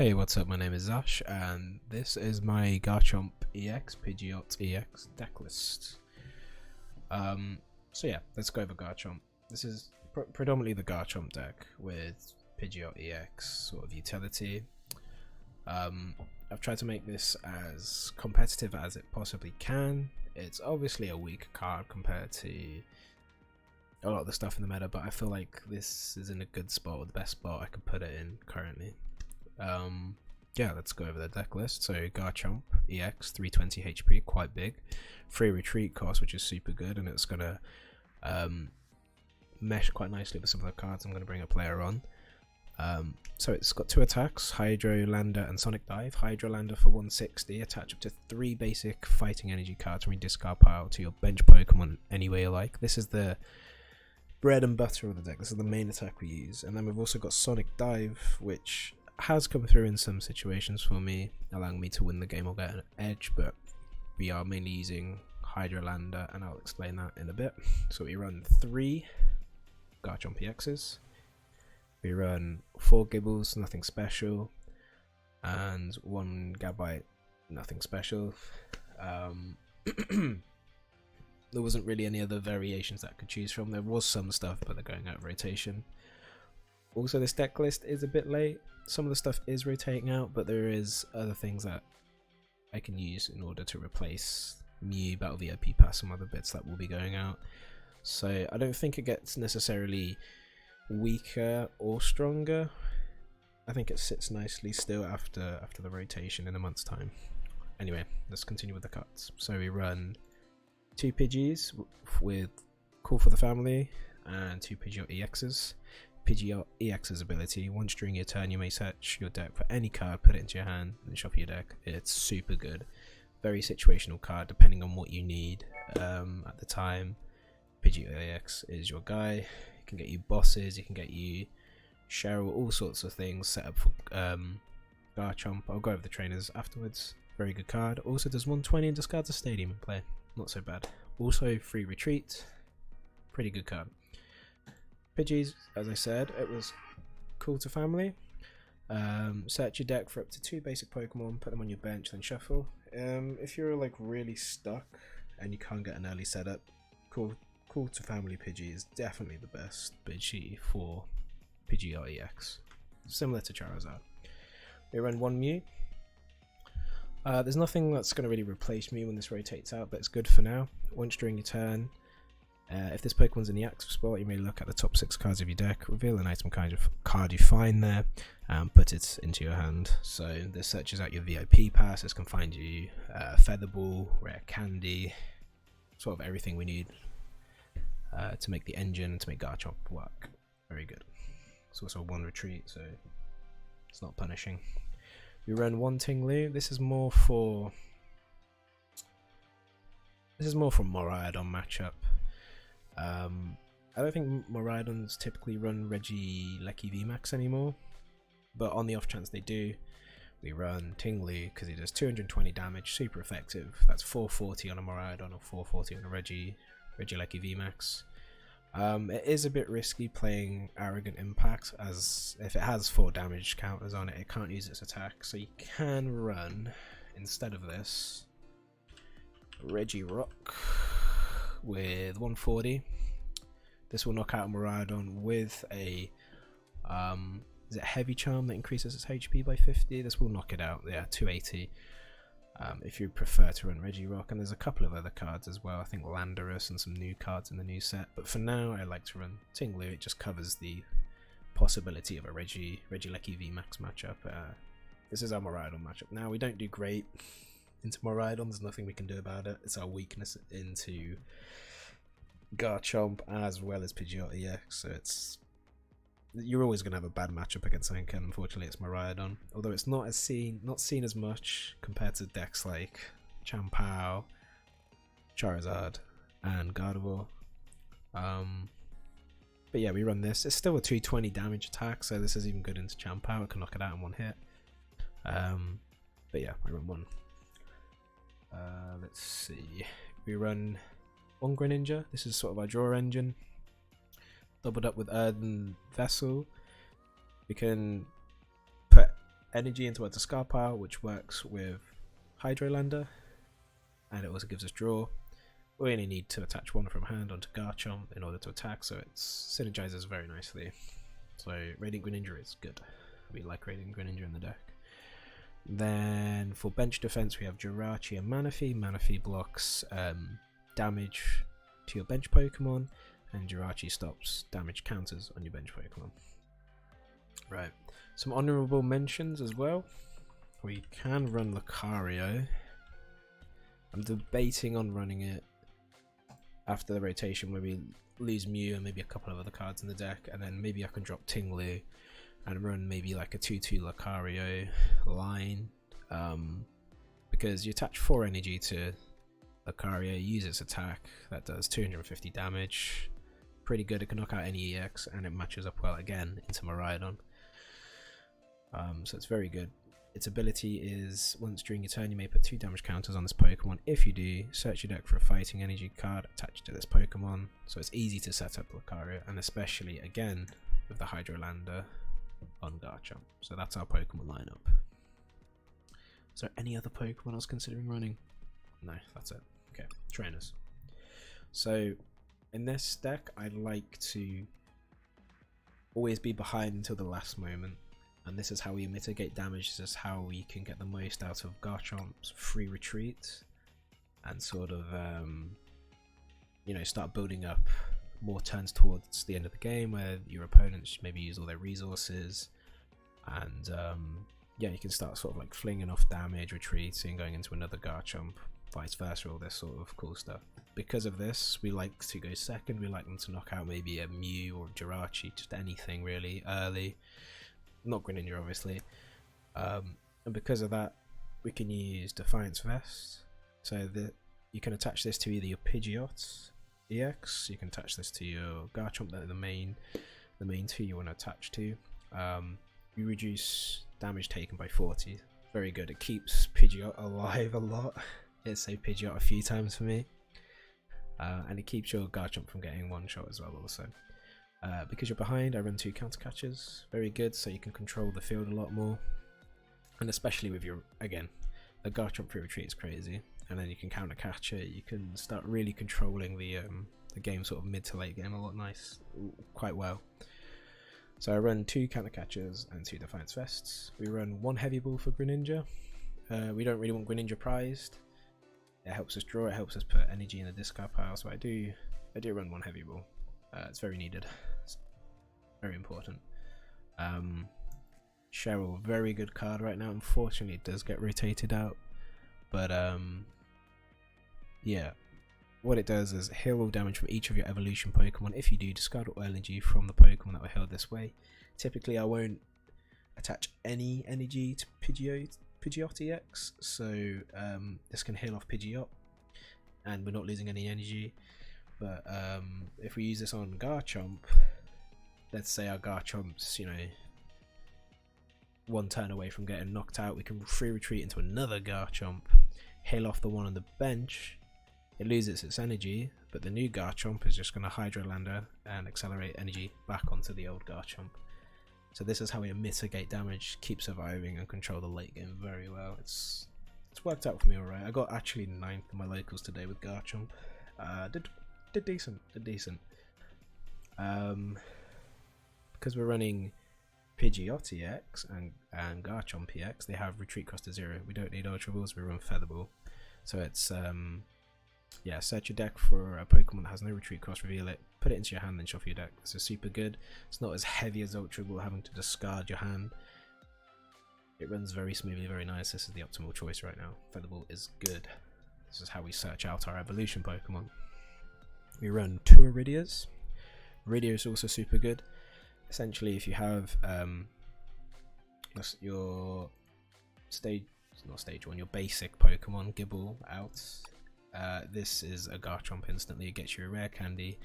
Hey, what's up? My name is Ash, and this is my Garchomp EX, Pidgeot EX deck list. So yeah, let's go over Garchomp. This is predominantly the Garchomp deck with Pidgeot EX sort of utility. I've tried to make this as competitive as it possibly can. It's obviously a weak card compared to a lot of the stuff in the meta, but I feel like this is in a good spot, or the best spot I could put it in currently. Yeah, let's go over the deck list. So Garchomp EX, 320 HP, quite big. Free retreat cost, which is super good, and it's gonna mesh quite nicely with some of the cards I'm gonna bring up later on. So it's got 2 attacks, Hydro Lander and Sonic Dive. Hydro Lander for 160, attach up to 3 basic fighting energy cards from your discard pile to your bench Pokemon any way you like. This is the bread and butter of the deck. This is the main attack we use. And then we've also got Sonic Dive, which has come through in some situations for me, allowing me to win the game or get an edge, but we are mainly using Hydro Lander, and I'll explain that in a bit. So we run 3 Garchomp EXs. We run 4 Gibles, nothing special, and 1 Gabite, nothing special. There wasn't really any other variations that I could choose from. There was some stuff, but they're going out of rotation. Also, this deck list is a bit late. Some of the stuff is rotating out, but there is other things that I can use in order to replace Mew, Battle VIP Pass, some other bits that will be going out. So I don't think it gets necessarily weaker or stronger. I think it sits nicely still after the rotation in a month's time. Anyway, let's continue with the cards. So we run 2 Pidgeys with Call for the Family and 2 Pidgeot EXs. Pidgeot EX's ability: once during your turn you may search your deck for any card, put it into your hand, and shuffle your deck. It's super good, very situational card depending on what you need at the time. Pidgeot EX is your guy. It can get you bosses, it can get you Cheryl, all sorts of things set up for Garchomp. I'll go over the trainers afterwards. Very good card. Also does 120 and discards a stadium in play. Not so bad. Also free retreat. Pretty good card. Pidgeys, as I said, it was Call to Family. Search your deck for up to 2 basic Pokemon, put them on your bench, then shuffle. If you're like really stuck and you can't get an early setup, Call to Family Pidgey is definitely the best Pidgey for Pidgeot EX. Similar to Charizard. We run 1 Mew. There's nothing that's going to really replace Mew when this rotates out, but it's good for now. Once during your turn, if this Pokemon's in the active spot, you may look at the top 6 cards of your deck, reveal an item card you find there, and put it into your hand. So this searches out your VIP pass. This can find you Feather Ball, Rare Candy, sort of everything we need to make the engine, to make Garchomp work. Very good. It's also 1 retreat, so it's not punishing. We run 1 Ting-Lu. This is more for Miraidon matchup. I don't think Miraidons typically run Regieleki VMAX anymore, but on the off chance they do, we run Ting-Lu because he does 220 damage, super effective. That's 440 on a Miraidon or 440 on a Regieleki VMAX. It is a bit risky playing Arrogant Impact, as if it has 4 damage counters on it, it can't use its attack. So you can run, instead of this, Regirock with 140. This will knock out a Miraidon with a is it Heavy Charm that increases its HP by 50? This will knock it out. Yeah, 280. If you prefer to run Regirock, and there's a couple of other cards as well. I think Landorus and some new cards in the new set. But for now, I like to run Ting-Lu. It just covers the possibility of a Regieleki VMAX matchup. This is our Miraidon matchup. Now we don't do great into Miraidon. There's nothing we can do about it. It's our weakness into Garchomp as well as Pidgeot EX. So you're always going to have a bad matchup against Anka. Unfortunately, it's Miraidon. Although it's not seen as much compared to decks like Champao, Charizard, and Gardevoir. But yeah, we run this. It's still a 220 damage attack, so this is even good into Champao. It can knock it out in 1 hit. But yeah, I run 1. Let's see. We run 1 Greninja. This is sort of our draw engine. Doubled up with Earthen Vessel. We can put energy into our discard pile, which works with Hydrolander, and it also gives us draw. We only need to attach one from hand onto Garchomp in order to attack, so it synergizes very nicely. So Radiant Greninja is good. We like Radiant Greninja in the deck. Then for bench defense we have Jirachi and Manaphy. Manaphy blocks damage to your bench Pokemon, and Jirachi stops damage counters on your bench Pokemon. Right, some honourable mentions as well. We can run Lucario. I'm debating on running it after the rotation where we lose Mew and maybe a couple of other cards in the deck, and then maybe I can drop Ting-Lu and run maybe like a 2-2 Lucario line, because you attach 4 energy to Lucario, use its attack, that does 250 damage, pretty good. It can knock out any EX, and it matches up well again into Miraidon, so it's very good. Its ability is, once during your turn you may put 2 damage counters on this Pokemon. If you do, search your deck for a fighting energy card attached to this Pokemon, so it's easy to set up Lucario, and especially again with the Hydrolander on Garchomp. So that's our Pokemon lineup. Is there any other Pokemon I was considering running? No, that's it. Okay, trainers. So in this deck I like to always be behind until the last moment, and this is how we mitigate damage. This is how we can get the most out of Garchomp's free retreat and sort of you know, start building up more turns towards the end of the game where your opponents maybe use all their resources, and yeah, you can start sort of like flinging off damage, retreating, going into another Garchomp, vice versa, all this sort of cool stuff. Because of this, we like to go second. We like them to knock out maybe a Mew or Jirachi, just anything really early, not Greninja obviously, and because of that we can use Defiance Vest, so that you can attach this to either your Pidgeot EX, you can attach this to your Garchomp, the main two you want to attach to. You reduce damage taken by 40, very good. It keeps Pidgeot alive a lot. It saved Pidgeot a few times for me, and it keeps your Garchomp from getting one shot as well also. Because you're behind, I run 2 Counter Catchers, very good, so you can control the field a lot more, and especially with your, again, the Garchomp free retreat is crazy, and then you can Counter Catcher, you can start really controlling the game sort of mid to late game a lot quite well. So I run 2 Counter Catchers and 2 Defiance Vests. We run 1 Heavy Ball for Greninja. We don't really want Greninja prized. It helps us draw, it helps us put energy in the discard pile, so I do run 1 Heavy Ball. It's very needed, it's very important. Cheryl, very good card right now. Unfortunately it does get rotated out, but yeah, what it does is heal all damage from each of your evolution Pokemon. If you do, discard all energy from the Pokemon that were healed this way. Typically I won't attach any energy to Pidgeot EX, so this can heal off Pidgeot and we're not losing any energy. But if we use this on Garchomp, let's say our Garchomp's, you know, 1 turn away from getting knocked out, we can free retreat into another Garchomp, heal off the one on the bench, it loses its energy, but the new Garchomp is just going to Hydrolander and accelerate energy back onto the old Garchomp. So this is how we mitigate damage, keep surviving, and control the late game very well. It's worked out for me alright. I got actually 9th in my locals today with Garchomp. Did decent. Because we're running Pidgeot EX and Garchomp EX, they have retreat cost to 0. We don't need Ultra Balls, we run Feather Ball. So it's yeah, search your deck for a Pokemon that has no retreat cost, reveal it, put it into your hand, then shuffle your deck. This is super good. It's not as heavy as Ultra Ball, having to discard your hand. It runs very smoothly, very nice. This is the optimal choice right now. Feather Ball is good. This is how we search out our evolution Pokemon. We run 2 Iridias. Iridia is also super good. Essentially, if you have your your basic Pokemon Gible out, this is a Garchomp instantly. It gets you a Rare Candy.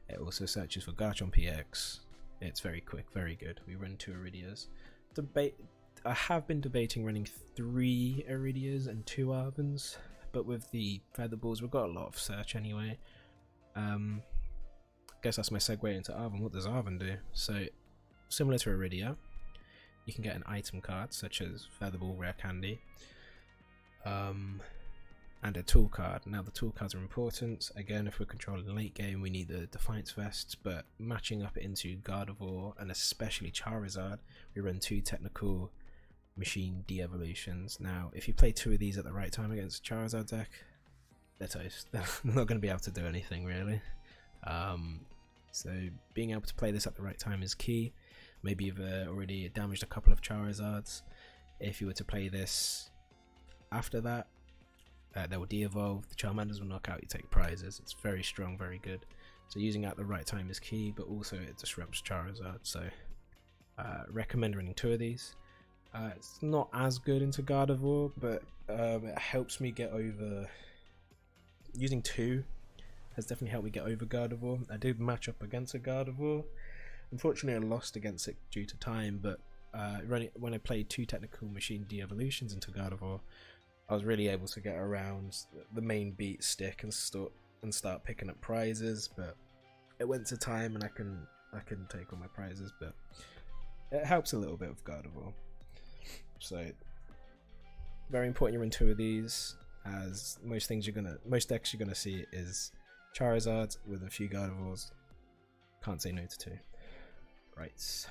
It also searches for Garchomp EX. It's very quick, very good. We run 2 Iridias. I have been debating running 3 Iridias and 2 Arvens, but with the Feather Balls, we've got a lot of search anyway. I guess that's my segue into Arven. What does Arven do? So, similar to Iridia, you can get an item card such as Feather Ball, Rare Candy, and a tool card. Now the tool cards are important. Again, if we're controlling late game, we need the Defiance Vests, but matching up into Gardevoir and especially Charizard, we run 2 technical machine de-evolutions. Now if you play 2 of these at the right time against a Charizard deck, they're toast. They're not going to be able to do anything really. So being able to play this at the right time is key. Maybe you've already damaged a couple of Charizards. If you were to play this after that, they will de-evolve, the Charmanders will knock out, you take prizes. It's very strong, very good. So using it at the right time is key, but also it disrupts Charizard, so recommend running 2 of these. It's not as good into Gardevoir, but it helps me get over. Using 2 has definitely helped me get over Gardevoir. I did match up against a Gardevoir. Unfortunately, I lost against it due to time, but when I played 2 technical machine de-evolutions into Gardevoir, I was really able to get around the main beat stick and start picking up prizes. But it went to time, and I can take all my prizes, but it helps a little bit with Gardevoir. So very important you run 2 of these, as most decks you're gonna see is Charizard with a few Gardevoirs. Can't say no to 2. Right.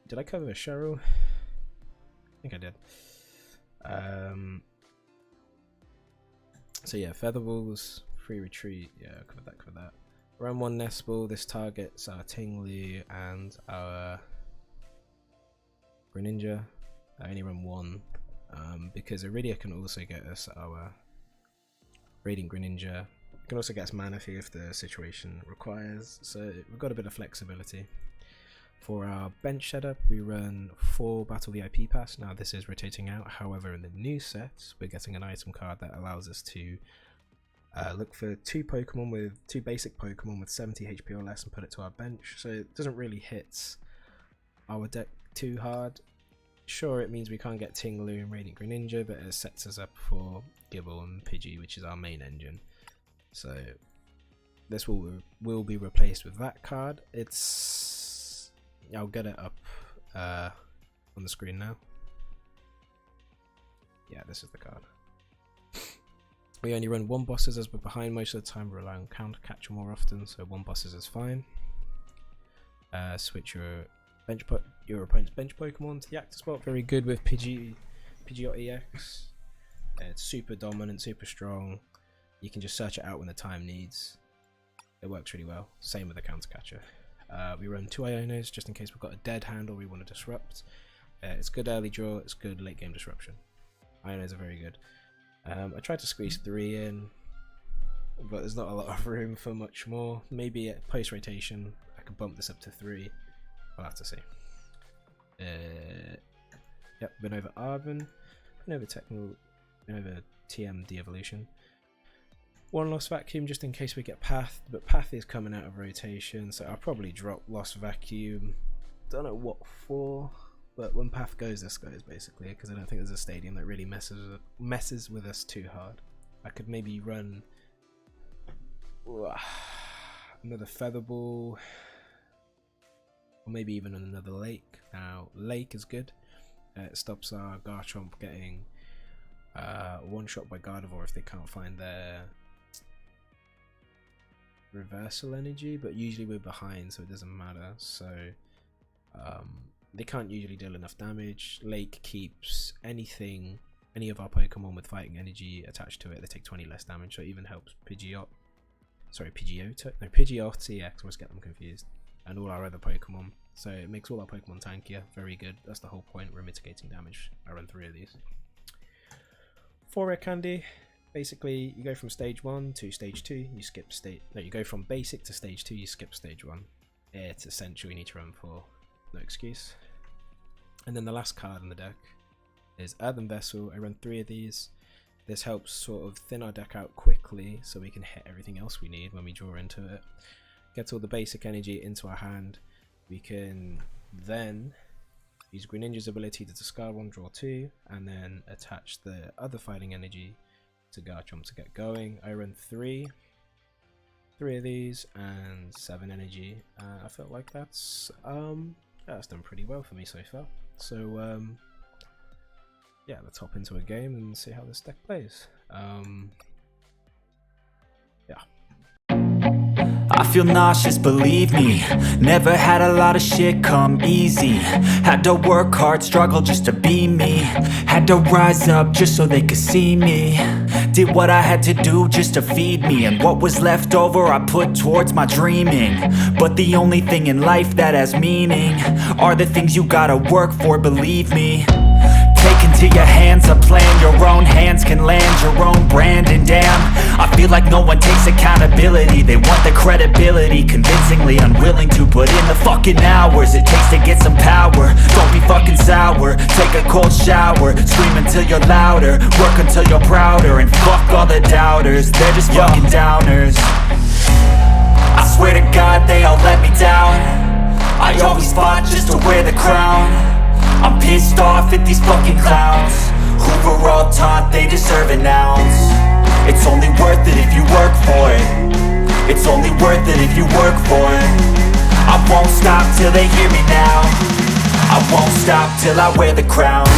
Did I cover Cheryl? I think I did. So yeah, Feather Balls, free retreat. Yeah, covered that. Round 1 Nest Ball. This targets our Ting-Lu and our Greninja. I only run 1 because Irida can also get us our Radiant Greninja. It can also get us Manaphy if the situation requires. So we've got a bit of flexibility. For our bench setup, we run 4 Battle VIP Pass. Now this is rotating out, however in the new set, we're getting an item card that allows us to look for 2 basic Pokemon with 70 HP or less and put it to our bench. So it doesn't really hit our deck too hard. Sure, it means we can't get Ting-Lu and Radiant Greninja, but it sets us up for Gible and Pidgey, which is our main engine. So this will be replaced with that card. I'll get it up on the screen now. Yeah, this is the card. We only run 1 bosses as we're behind most of the time. We rely on Counter Catcher more often, so 1 bosses is fine. Switch your opponent's bench Pokemon to the active spot. Very good with Pidgeot EX. It's super dominant, super strong. You can just search it out when the time needs. It works really well. Same with the Counter Catcher. We run 2 Ionos just in case we've got a dead hand or we want to disrupt. It's good early draw, it's good late game disruption. Ionos are very good. I tried to squeeze 3 in, but there's not a lot of room for much more. Maybe at post rotation I could bump this up to 3. I'll have to see. Yep, been over Arven, been over TM de-evolution. 1 Lost Vacuum just in case we get Path, but Path is coming out of rotation, so I'll probably drop Lost Vacuum. Don't know what for, but when Path goes, this goes basically, because I don't think there's a stadium that really messes with us too hard. I could maybe run another Feather Ball, or maybe even another Lake. Now, Lake is good. It stops our Garchomp getting one-shot by Gardevoir if they can't find their reversal energy, but usually we're behind, so it doesn't matter. So they can't usually deal enough damage. Lake keeps any of our Pokemon with fighting energy attached to it. They take 20 less damage, so it even helps Pidgeot EX, let's get them confused, and all our other Pokemon. So it makes all our Pokemon tankier. Very good. That's the whole point. We're mitigating damage. I run 3 of these. 4 Rare Candy. Basically, you go from stage 1 to stage 2. You go from basic to stage 2. You skip stage 1. It's essential. You need to run 4. No excuse. And then the last card in the deck is Earthen Vessel. I run 3 of these. This helps sort of thin our deck out quickly, so we can hit everything else we need when we draw into it. Get all the basic energy into our hand. We can then use Greninja's ability to discard 1, draw 2, and then attach the other fighting energy to Garchomp to get going. I run 3. 3 of these and 7 energy. I felt like that's done pretty well for me so far. So yeah, let's hop into a game and see how this deck plays. Yeah. I feel nauseous, believe me. Never had a lot of shit come easy. Had to work hard, struggle just to be me. Had to rise up just so they could see me. Did what I had to do just to feed me. And what was left over I put towards my dreaming. But the only thing in life that has meaning are the things you gotta work for, believe me. Take into your hands a plan, your own hands can land your own brand. And damn, I feel like no one takes accountability. They want the credibility, convincingly unwilling to put in the fucking hours it takes to get some power. Don't be fucking sour, take a cold shower. Scream until you're louder, work until you're prouder. And fuck all the doubters, they're just fucking downers. I swear to God they all let me down. I always fought just to wear the crown. I'm pissed off at these fucking clowns who were all taught they deserve an ounce. It's only worth it if you work for it. It's only worth it if you work for it. I won't stop till they hear me now. I won't stop till I wear the crown.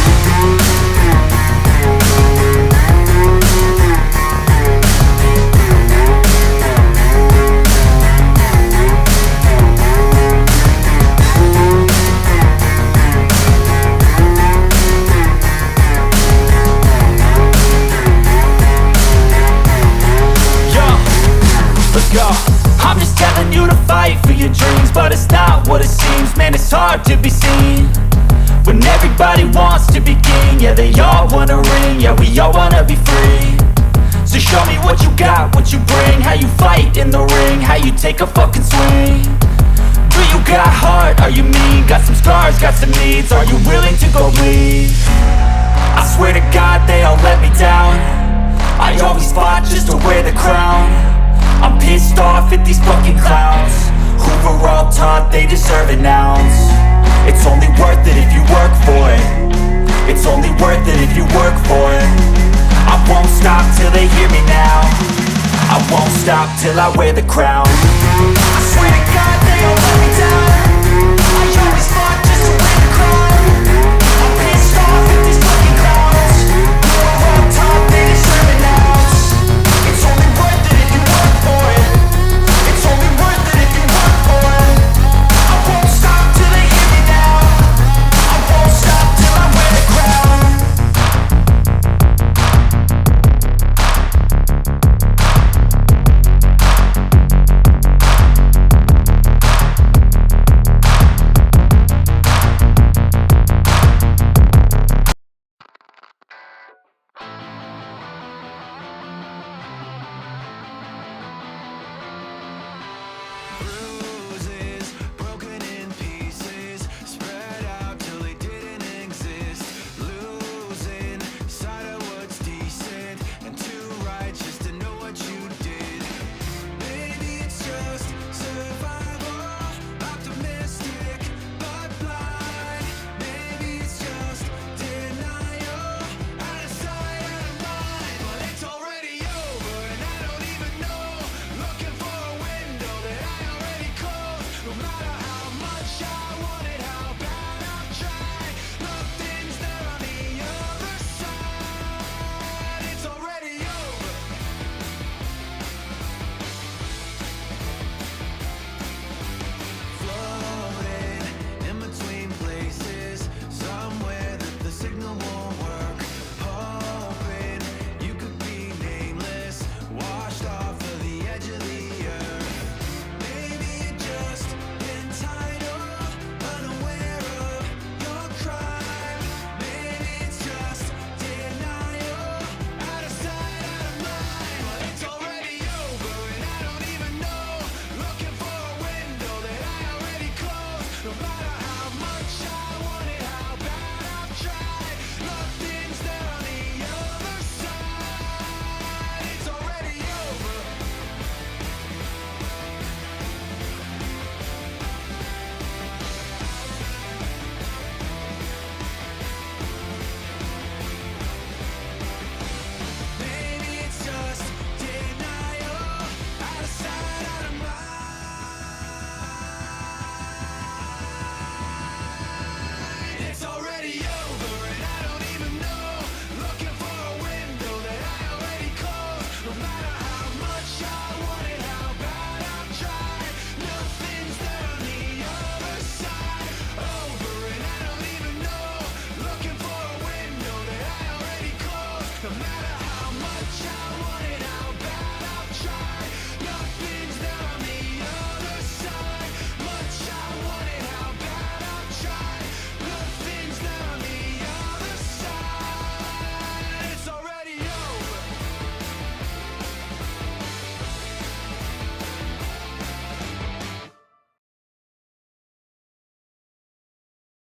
I'm just telling you to fight for your dreams, but it's not what it seems. Man, it's hard to be seen when everybody wants to be king. Yeah, they all wanna ring, yeah, we all wanna be free. So show me what you got, what you bring, how you fight in the ring, how you take a fucking swing. Do you got heart, are you mean? Got some scars, got some needs, are you willing to go bleed? I swear to God they all let me down. I always fought just to wear the crown. I'm pissed off at these fucking clowns who were all taught they deserve an ounce. It's only worth it if you work for it. It's only worth it if you work for it. I won't stop till they hear me now. I won't stop till I wear the crown. I swear to God